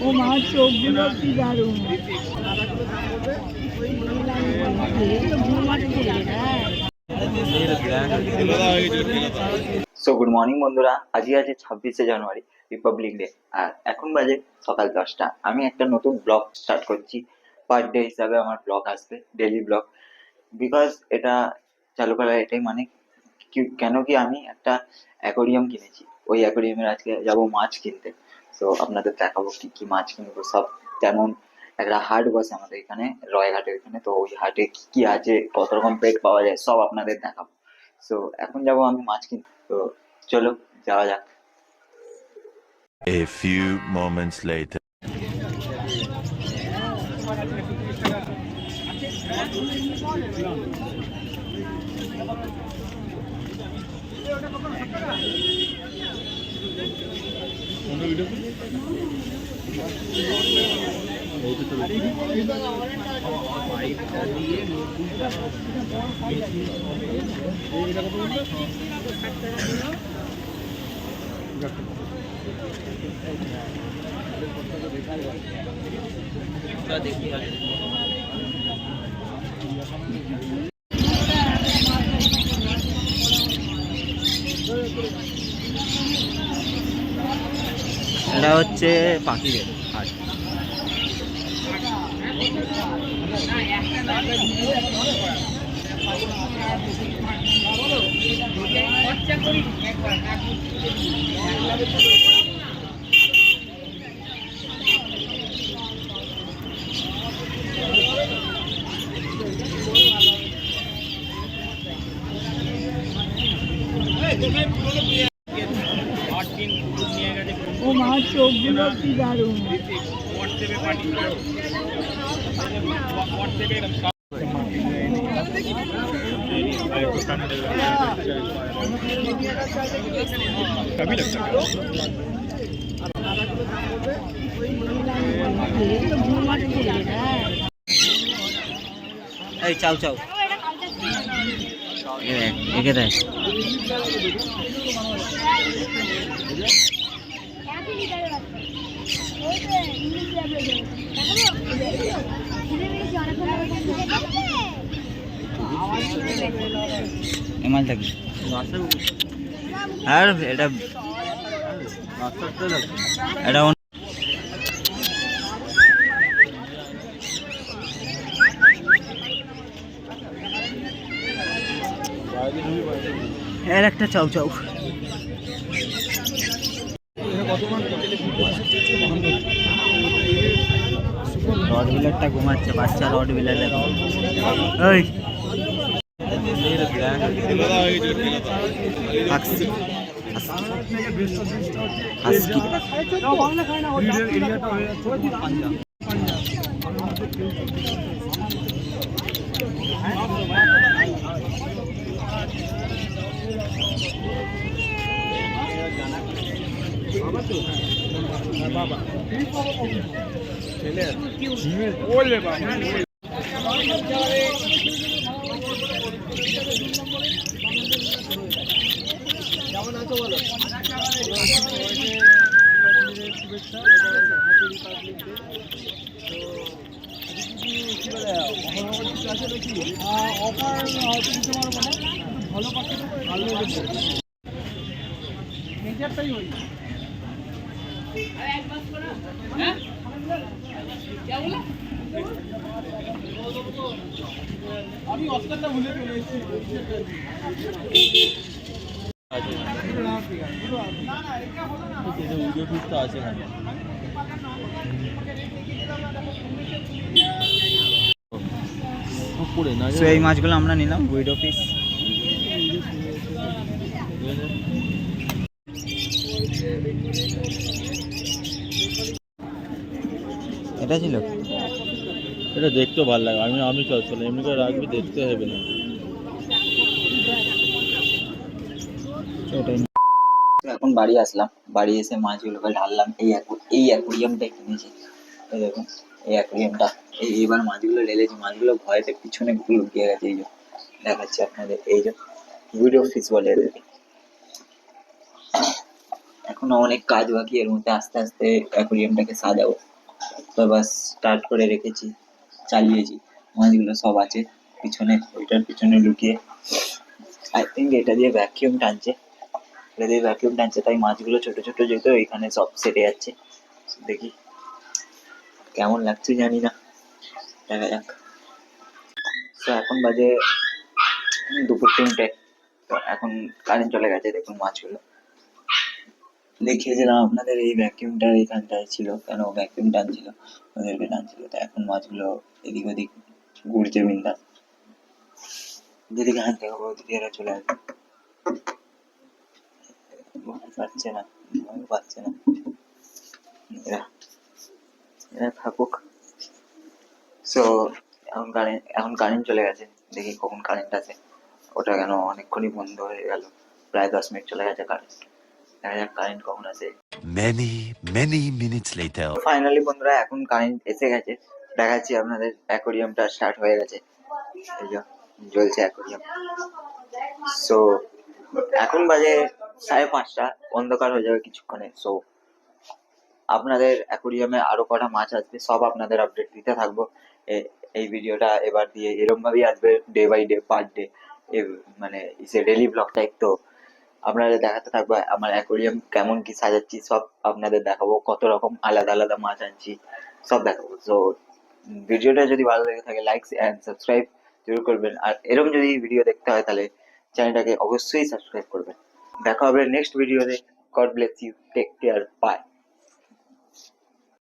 ও মা চোখগুলো কি দারুণ। সো গুড মর্নিং বন্ধুরা, আজকে আছে 26শে জানুয়ারি, রিপাবলিক ডে। আর এখন বাজে সকাল 10টা। আমি একটা নতুন ব্লগ স্টার্ট করছি। পার ডে হিসাবে আমার ব্লগ আসবে, ডেলি ব্লগ। বিকজ এটা চালু করার এটাই মানে কেন কি আমি একটা অ্যাকোরিয়াম কিনেছি। ওই অ্যাকোরিয়ামের আজকে যাব মাছ কিনতে। সো আপনাদের দেখাবো কি কি মাছ কিনবো সব। যেমন একটা হাট বসে আমাদের এখানে, রয়ঘাটের এখানে। তো ওই হাটে কি কি আছে, কত রকম পেট পাওয়া যায়, সব আপনাদের দেখাবো। সো এখন যাব আমি মাছ কিনতে। তো চলো যাওয়া যাক। A few moments later. এটা হচ্ছে পাখিদের হাট। ও মা চোখগুলো কি দারুণ। এই চাও চাও একে দেখ। এমাল থাকি আর এটা এটা এর একটা চাউ চাউ। রড বিলারটা ঘুমাচ্ছে, বাচ্চা রড বিলার। ওই আমি অস্কারটা ভুলে চলে এসেছি। এই মাছগুলো আমরা নিলাম উইডো পিস। এটা ছিল, এটা দেখতেও ভালো লাগে। আমি চল এমনি করে রাখবি, দেখতে হবে না। এখন বাড়ি আসলাম, বাড়ি এসে মাছগুলোকে ঢাললাম। এই অ্যাকুরিয়ামটাই কিনেছি। এই দেখুন, এই অ্যাকুরিয়ামটা। এইবার মাছগুলো ঢেলেছি, মাছগুলো ভয়েতে পিছনে লুকিয়ে গেছে। এই যে দেখাচ্ছি আপনাদের, এই যে ভিডিও ফিস বলে এদেরকে। এখনো অনেক কাজ বাকি, এর মধ্যে আস্তে আস্তে অ্যাকুরিয়ামটাকে সাজাবো। তো বাস স্টার্ট করে রেখেছি, চালিয়েছি। মাছগুলো সব আছে পিছনে, ওইটার পিছনে লুকিয়ে। আই থিঙ্ক এটা দিয়ে ভ্যাকিউম টানছে, তাই মাছগুলো ছোট ছোট যেহেতু এখানে সব সেটে যাচ্ছে। দেখি কেমন লাগছে জানি না, দেখা যাক। তো এখন বাজে 2:03। তো এখন কারেন্ট চলে গেছে। দেখুন মাছগুলো দেখিয়েছিলাম আপনাদের, এই ভ্যাকিউমটা এইখানটায় ছিল, কেন ভ্যাকিউম টানছিল, ওদেরকে টানছিল। তো এখন মাছগুলো এদিক ওদিক ঘুরছে বিন্দাস, যেদিকে হাত দেখাবো ওদিকে এরা চলে আসবে। ভয় পাচ্ছে না, এরা এরা থাকুক। সো এখন কারেন্ট চলে গেছে। দেখি কখন কারেন্ট আসে। ওটা কেন অনেকক্ষণই বন্ধ হয়ে গেল, প্রায় 10 মিনিট চলে গেছে কারেন্ট। দেখা যাক কারেন্ট কখন আসে। Many, many minutes later. Finally বন্ধুরা এখন কারেন্ট এসে গেছে। দেখাচ্ছি আপনাদের, অ্যাকোরিয়ামটা স্টার্ট হয়ে গেছে। এই যে জ্বলছে অ্যাকোরিয়াম। সো এখন বাজে 5:30, অন্ধকার হয়ে যাবে কিছুক্ষণে। সো আপনাদের অ্যাকোরিয়ামে আরো কটা মাছ আসবে, সব আপনাদের আপডেট দিতে থাকবো। এই ভিডিওটা এবার দিয়ে এরকম ভাবেই আসবে, day by day, per day, মানে ডেলি ব্লগ টাইপ। তো আপনাদের দেখাতে থাকবো আমার অ্যাকোরিয়াম কেমন কি সাজাচ্ছি, সব আপনাদের দেখাবো। কত রকম আলাদা আলাদা মাছ আনছি, সব দেখাবো। তো ভিডিওটা যদি ভালো লেগে থাকে, লাইক অ্যান্ড সাবস্ক্রাইব জরুর করবেন। আর এরকম যদি ভিডিও দেখতে হয় তাহলে চ্যানেলটাকে অবশ্যই সাবস্ক্রাইব করবেন। দেখা হবে নেক্সট ভিডিওতে। God bless you, take care, by.